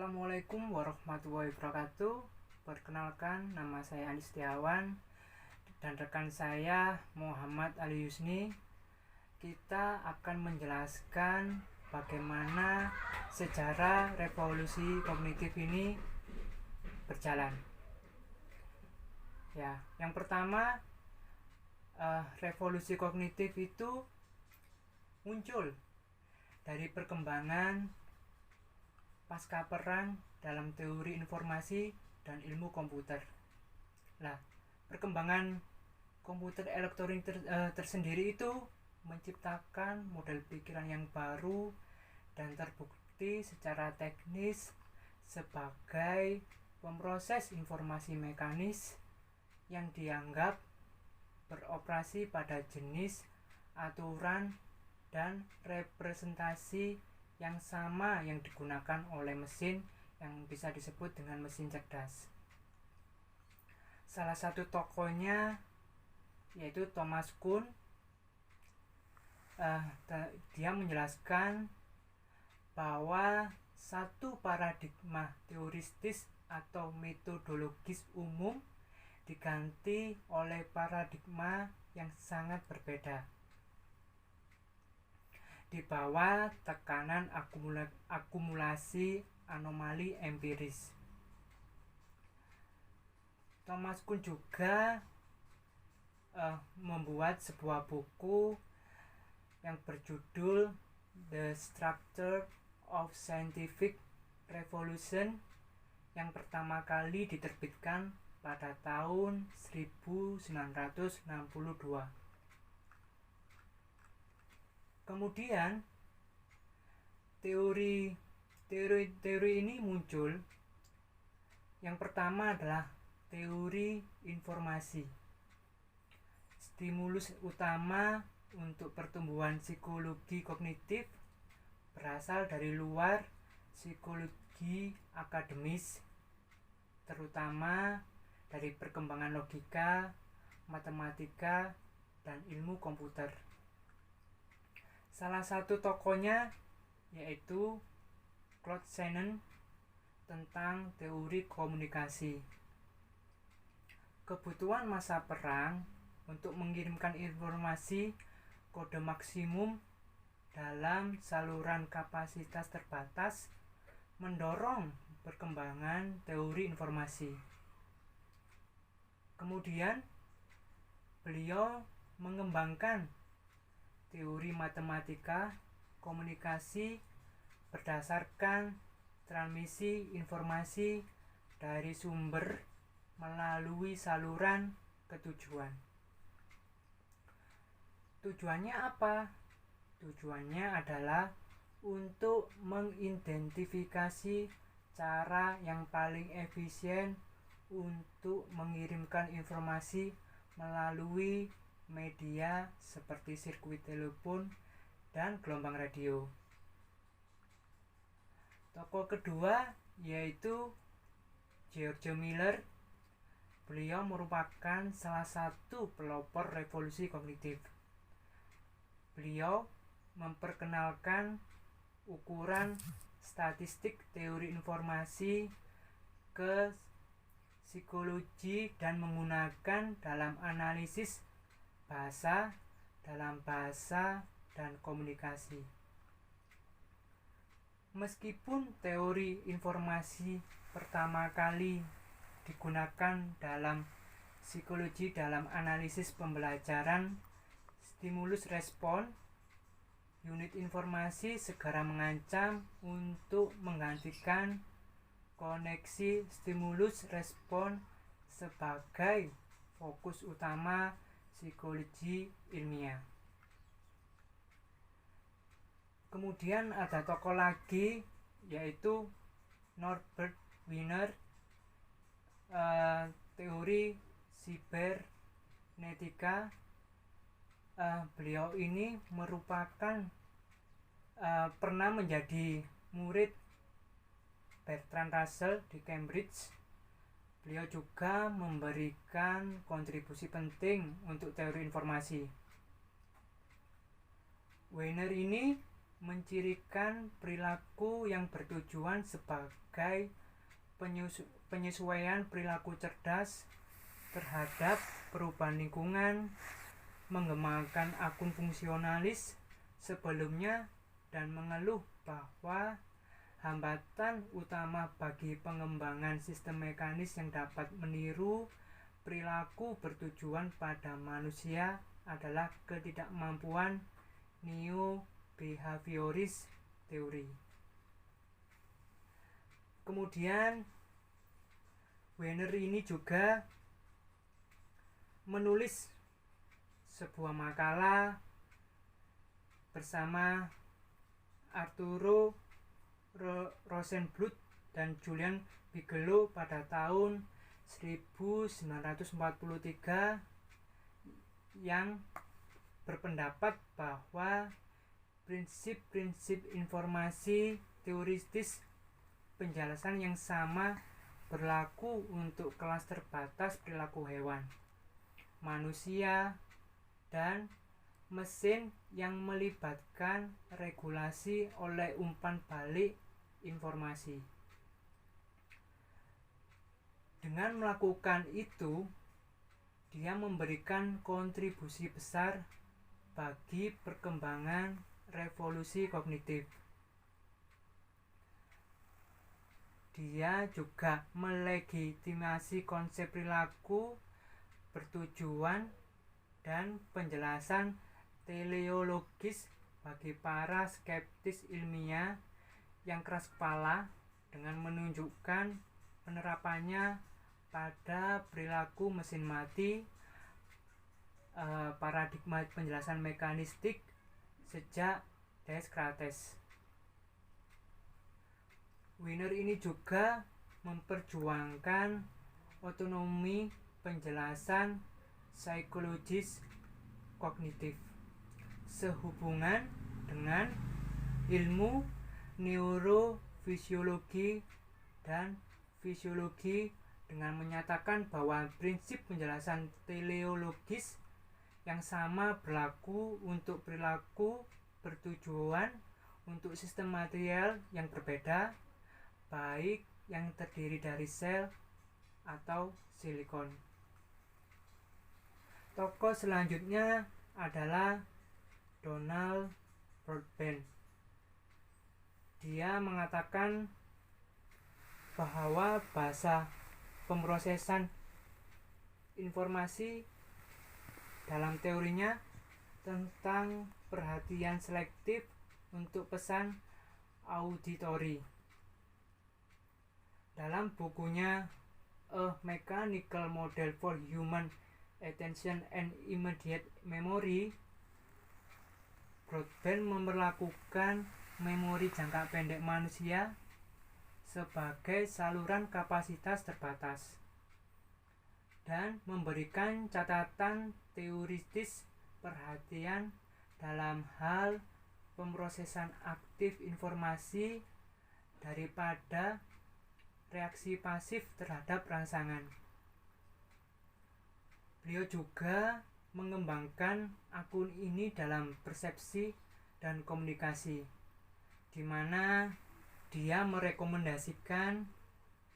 Assalamualaikum warahmatullahi wabarakatuh. Perkenalkan, nama saya Andi Setiawan dan rekan saya Muhammad Ali Yusni. Kita akan menjelaskan bagaimana sejarah revolusi kognitif ini berjalan. Ya, yang pertama, revolusi kognitif itu muncul dari perkembangan pasca perang dalam teori informasi dan ilmu komputer. Nah, perkembangan komputer elektronik tersendiri itu menciptakan model pikiran yang baru dan terbukti secara teknis sebagai pemroses informasi mekanis yang dianggap beroperasi pada jenis, aturan, dan representasi yang sama yang digunakan oleh mesin yang bisa disebut dengan mesin cerdas. Salah satu tokohnya yaitu Thomas Kuhn. Dia menjelaskan bahwa satu paradigma teoristis atau metodologis umum diganti oleh paradigma yang sangat berbeda di bawah tekanan akumulasi anomali empiris. Thomas Kuhn juga membuat sebuah buku yang berjudul The Structure of Scientific Revolution yang pertama kali diterbitkan pada tahun 1962. Kemudian teori ini muncul. Yang pertama adalah teori informasi. Stimulus utama untuk pertumbuhan psikologi kognitif berasal dari luar psikologi akademis, terutama dari perkembangan logika, matematika, dan ilmu komputer. Salah satu tokohnya yaitu Claude Shannon tentang teori komunikasi. Kebutuhan masa perang untuk mengirimkan informasi kode maksimum dalam saluran kapasitas terbatas mendorong perkembangan teori informasi. Kemudian beliau mengembangkan teori matematika komunikasi berdasarkan transmisi informasi dari sumber melalui saluran ke tujuan. Tujuannya apa? Tujuannya adalah untuk mengidentifikasi cara yang paling efisien untuk mengirimkan informasi melalui media seperti sirkuit telepon dan gelombang radio. Tokoh kedua yaitu George Miller. Beliau merupakan salah satu pelopor revolusi kognitif. Beliau memperkenalkan ukuran statistik teori informasi ke psikologi dan menggunakan dalam analisis bahasa, dalam bahasa dan komunikasi. Meskipun teori informasi pertama kali digunakan dalam psikologi dalam analisis pembelajaran stimulus respon, unit informasi segera mengancam untuk menggantikan koneksi stimulus respon sebagai fokus utama psikologi ilmiah. Kemudian ada tokoh lagi yaitu Norbert Wiener. Teori sibernetika. Beliau ini merupakan pernah menjadi murid Bertrand Russell di Cambridge. Beliau juga memberikan kontribusi penting untuk teori informasi. Wiener ini mencirikan perilaku yang bertujuan sebagai penyesuaian perilaku cerdas terhadap perubahan lingkungan, mengembangkan akun fungsionalis sebelumnya, dan mengeluh bahwa hambatan utama bagi pengembangan sistem mekanis yang dapat meniru perilaku bertujuan pada manusia adalah ketidakmampuan neo-behavioris teori. Kemudian Wiener ini juga menulis sebuah makalah bersama Arturo Rosenbluth dan Julian Bigelow pada tahun 1943 yang berpendapat bahwa prinsip-prinsip informasi teoritis penjelasan yang sama berlaku untuk kelas terbatas perilaku hewan, manusia, dan mesin yang melibatkan regulasi oleh umpan balik informasi. Dengan melakukan itu, dia memberikan kontribusi besar bagi perkembangan revolusi kognitif. Dia juga melegitimasi konsep perilaku bertujuan dan penjelasan teleologis bagi para skeptis ilmiah yang keras kepala dengan menunjukkan penerapannya pada perilaku mesin mati, paradigma penjelasan mekanistik sejak Descartes. Wiener ini juga memperjuangkan otonomi penjelasan psikologis kognitif sehubungan dengan ilmu neurofisiologi dan fisiologi, dengan menyatakan bahwa prinsip penjelasan teleologis yang sama berlaku untuk perilaku bertujuan untuk sistem material yang berbeda, baik yang terdiri dari sel atau silikon. Tokoh selanjutnya adalah Donald Broadbent. Dia mengatakan bahwa bahasa pemrosesan informasi dalam teorinya tentang perhatian selektif untuk pesan auditori. Dalam bukunya A Mechanical Model for Human Attention and Immediate Memory, Broadbent memperlakukan memori jangka pendek manusia sebagai saluran kapasitas terbatas dan memberikan catatan teoritis perhatian dalam hal pemrosesan aktif informasi daripada reaksi pasif terhadap rangsangan. Beliau juga mengembangkan akun ini dalam persepsi dan komunikasi, di mana dia merekomendasikan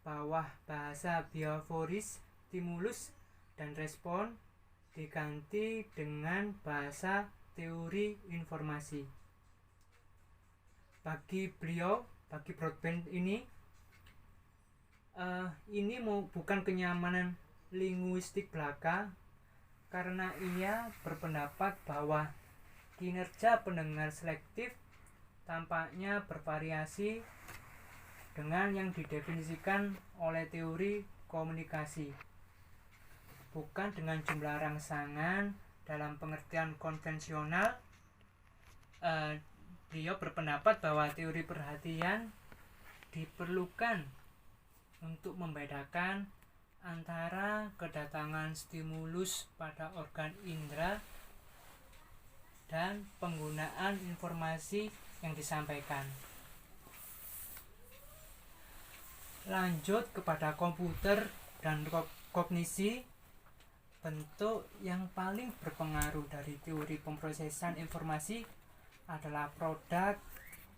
bahwa bahasa bioforis stimulus dan respon diganti dengan bahasa teori informasi. Bagi Broadbent ini bukan kenyamanan linguistik belaka, karena ia berpendapat bahwa kinerja pendengar selektif tampaknya bervariasi dengan yang didefinisikan oleh teori komunikasi, bukan dengan jumlah rangsangan dalam pengertian konvensional. Beliau berpendapat bahwa teori perhatian diperlukan untuk membedakan antara kedatangan stimulus pada organ indera dan penggunaan informasi yang disampaikan. Lanjut kepada komputer dan kognisi. Bentuk yang paling berpengaruh dari teori pemrosesan informasi adalah produk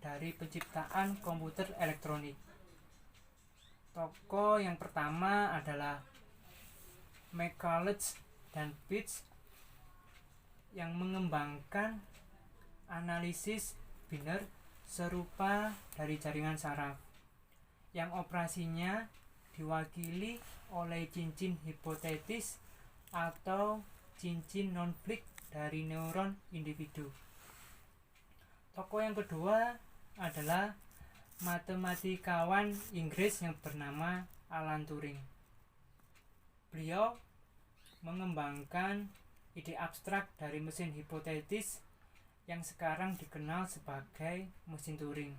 dari penciptaan komputer elektronik. Tokoh yang pertama adalah McCulloch dan Pitts yang mengembangkan analisis biner serupa dari jaringan saraf yang operasinya diwakili oleh cincin hipotetis atau cincin konflik dari neuron individu. Tokoh yang kedua adalah matematikawan Inggris yang bernama Alan Turing. Beliau mengembangkan ide abstrak dari mesin hipotetis yang sekarang dikenal sebagai mesin Turing.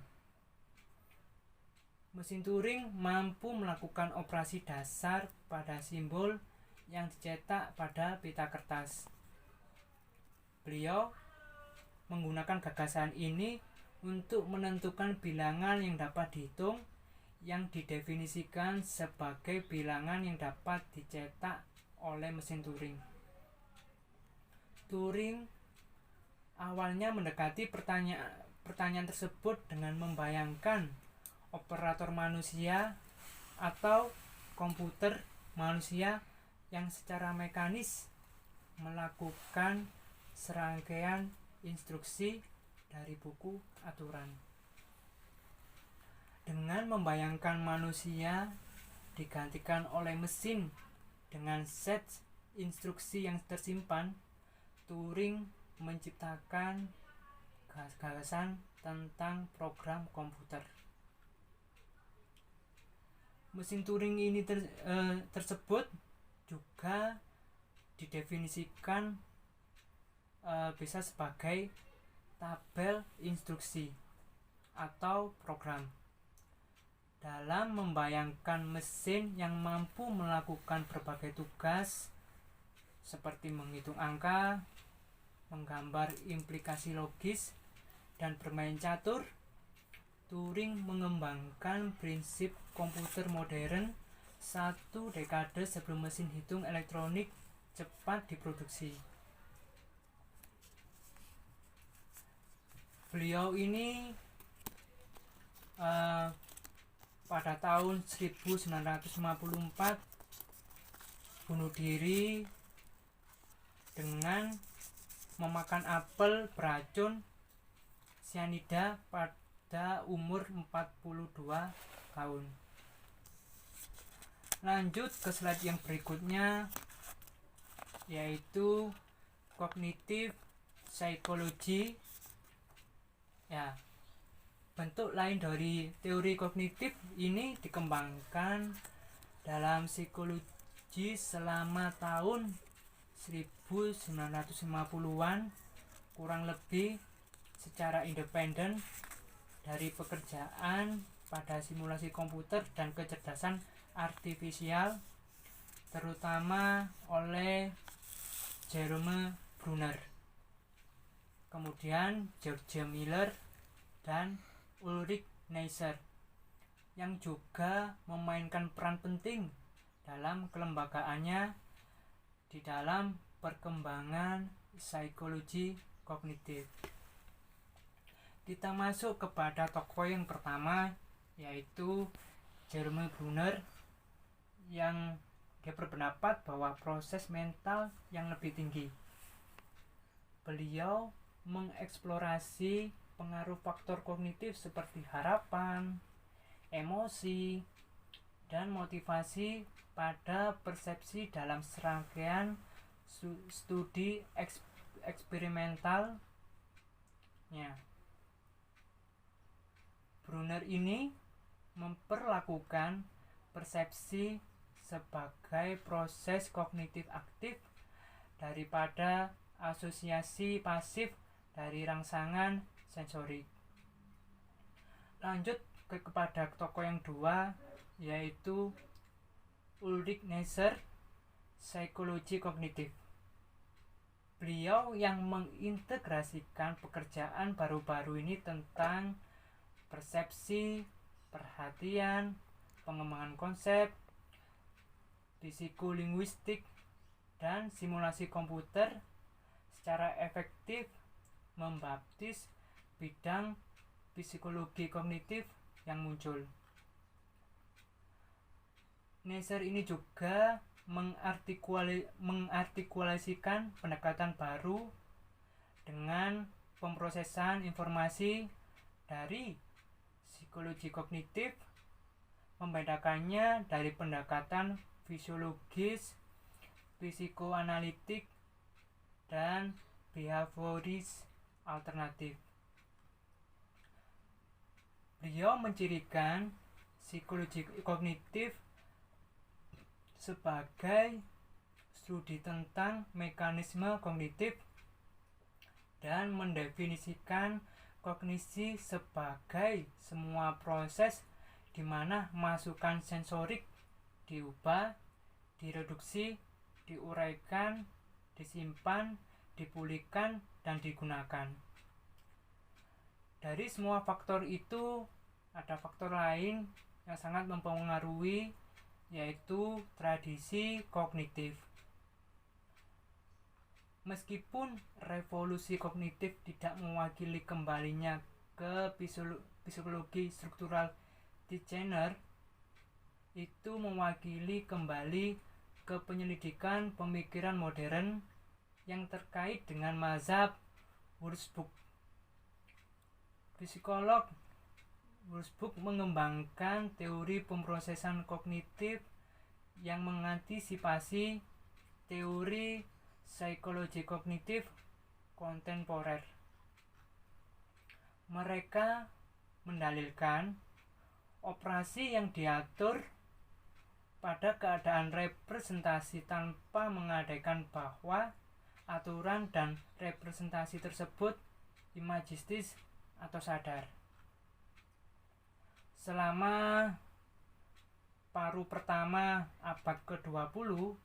Mesin Turing mampu melakukan operasi dasar pada simbol yang dicetak pada pita kertas. Beliau menggunakan gagasan ini untuk menentukan bilangan yang dapat dihitung yang didefinisikan sebagai bilangan yang dapat dicetak oleh mesin Turing. Turing awalnya mendekati pertanyaan tersebut dengan membayangkan operator manusia atau komputer manusia yang secara mekanis melakukan serangkaian instruksi dari buku aturan. Dengan membayangkan manusia digantikan oleh mesin dengan set instruksi yang tersimpan, Turing menciptakan gagasan tentang program komputer. Mesin Turing ini tersebut juga didefinisikan bisa sebagai tabel instruksi atau program. Dalam membayangkan mesin yang mampu melakukan berbagai tugas seperti menghitung angka, menggambar implikasi logis, dan bermain catur, Turing mengembangkan prinsip komputer modern 1 dekade sebelum mesin hitung elektronik cepat diproduksi. Beliau ini pada tahun 1954 bunuh diri dengan memakan apel beracun cyanida pada umur 42 tahun. Lanjut ke slide yang berikutnya, yaitu cognitive psychology. Ya, bentuk lain dari teori kognitif ini dikembangkan dalam psikologi selama tahun 1950-an, kurang lebih secara independen dari pekerjaan pada simulasi komputer dan kecerdasan artifisial, terutama oleh Jerome Bruner, kemudian George Miller dan Ulrich Neisser, yang juga memainkan peran penting dalam kelembagaannya di dalam perkembangan psikologi kognitif. Kita masuk kepada tokoh yang pertama, yaitu Jerome Bruner, yang dia berpendapat bahwa proses mental yang lebih tinggi. Beliau mengeksplorasi pengaruh faktor kognitif seperti harapan, emosi, dan motivasi pada persepsi dalam serangkaian studi eksperimental. Bruner ini memperlakukan persepsi sebagai proses kognitif aktif daripada asosiasi pasif dari rangsangan sensorik. Lanjut kepada tokoh yang dua, yaitu Ulrich Neisser, psikologi kognitif. Beliau yang mengintegrasikan pekerjaan baru-baru ini tentang persepsi, perhatian, pengembangan konsep, psikolinguistik, dan simulasi komputer secara efektif membaptis bidang psikologi kognitif yang muncul. Neisser ini juga mengartikulasikan pendekatan baru dengan pemrosesan informasi dari psikologi kognitif, membedakannya dari pendekatan fisiologis, psikoanalitik, dan behavioris alternatif. Beliau mencirikan psikologi kognitif sebagai studi tentang mekanisme kognitif dan mendefinisikan kognisi sebagai semua proses di mana masukan sensorik diubah, direduksi, diuraikan, disimpan, dipulihkan, dan digunakan. Dari semua faktor itu, ada faktor lain yang sangat mempengaruhi, yaitu tradisi kognitif. Meskipun revolusi kognitif tidak mewakili kembalinya ke psikologi struktural Titchener, itu mewakili kembali ke penyelidikan pemikiran modern yang terkait dengan mazhab Wurzburg. Psikolog Wurzburg mengembangkan teori pemrosesan kognitif yang mengantisipasi teori psikologi kognitif kontemporer. Mereka mendalilkan operasi yang diatur pada keadaan representasi tanpa mengadakan bahwa aturan dan representasi tersebut imagistis atau sadar. Selama paruh pertama abad ke-20,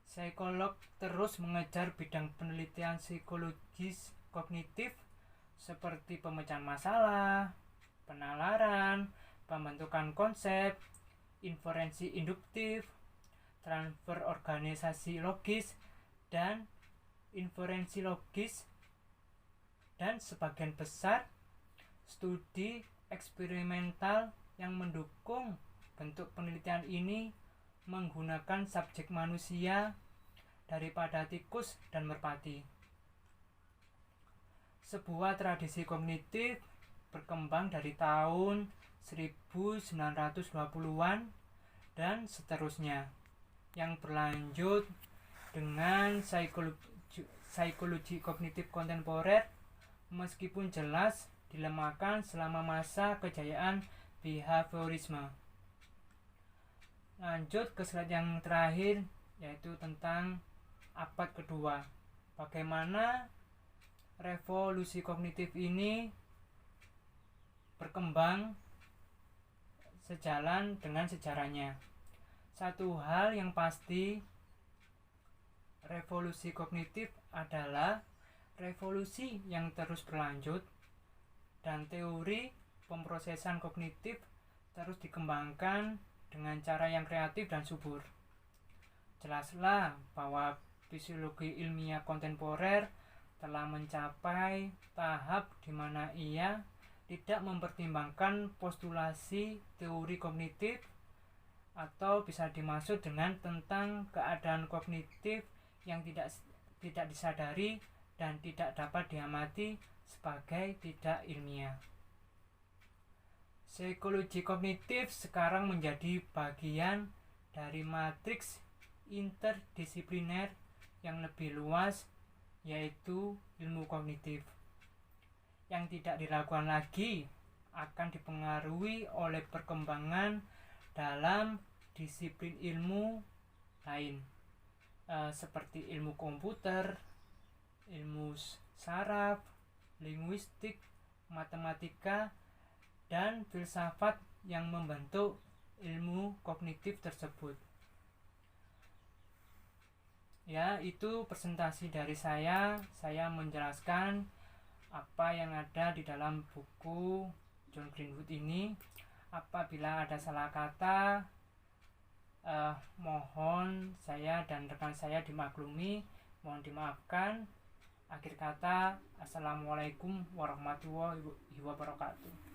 psikolog terus mengejar bidang penelitian psikologis kognitif seperti pemecahan masalah, penalaran, pembentukan konsep, inferensi induktif, transfer organisasi logis, dan inferensi logis, dan sebagian besar studi eksperimental yang mendukung bentuk penelitian ini menggunakan subjek manusia daripada tikus dan merpati. Sebuah tradisi kognitif berkembang dari tahun 1920-an dan seterusnya, yang berlanjut dengan psikologi kognitif kontemporer, meskipun jelas dilemahkan selama masa kejayaan behaviorisme. Lanjut ke slide yang terakhir, yaitu tentang abad kedua. Bagaimana revolusi kognitif ini berkembang sejalan dengan sejarahnya. Satu hal yang pasti, revolusi kognitif adalah revolusi yang terus berlanjut, dan teori pemrosesan kognitif terus dikembangkan dengan cara yang kreatif dan subur. Jelaslah bahwa fisiologi ilmiah kontemporer telah mencapai tahap di mana ia tidak mempertimbangkan postulasi teori kognitif, atau bisa dimaksud dengan tentang keadaan kognitif yang tidak disadari dan tidak dapat diamati sebagai tidak ilmiah. Psikologi kognitif sekarang menjadi bagian dari matriks interdisipliner yang lebih luas, yaitu ilmu kognitif, yang tidak diragukan lagi akan dipengaruhi oleh perkembangan dalam disiplin ilmu lain, seperti ilmu komputer, ilmu saraf, linguistik, matematika, dan filsafat yang membentuk ilmu kognitif tersebut. Ya, itu presentasi dari saya. Saya menjelaskan apa yang ada di dalam buku John Greenwood ini. Apabila ada salah kata, mohon saya dan rekan saya dimaklumi, mohon dimaafkan. Akhir kata, assalamualaikum warahmatullahi wabarakatuh.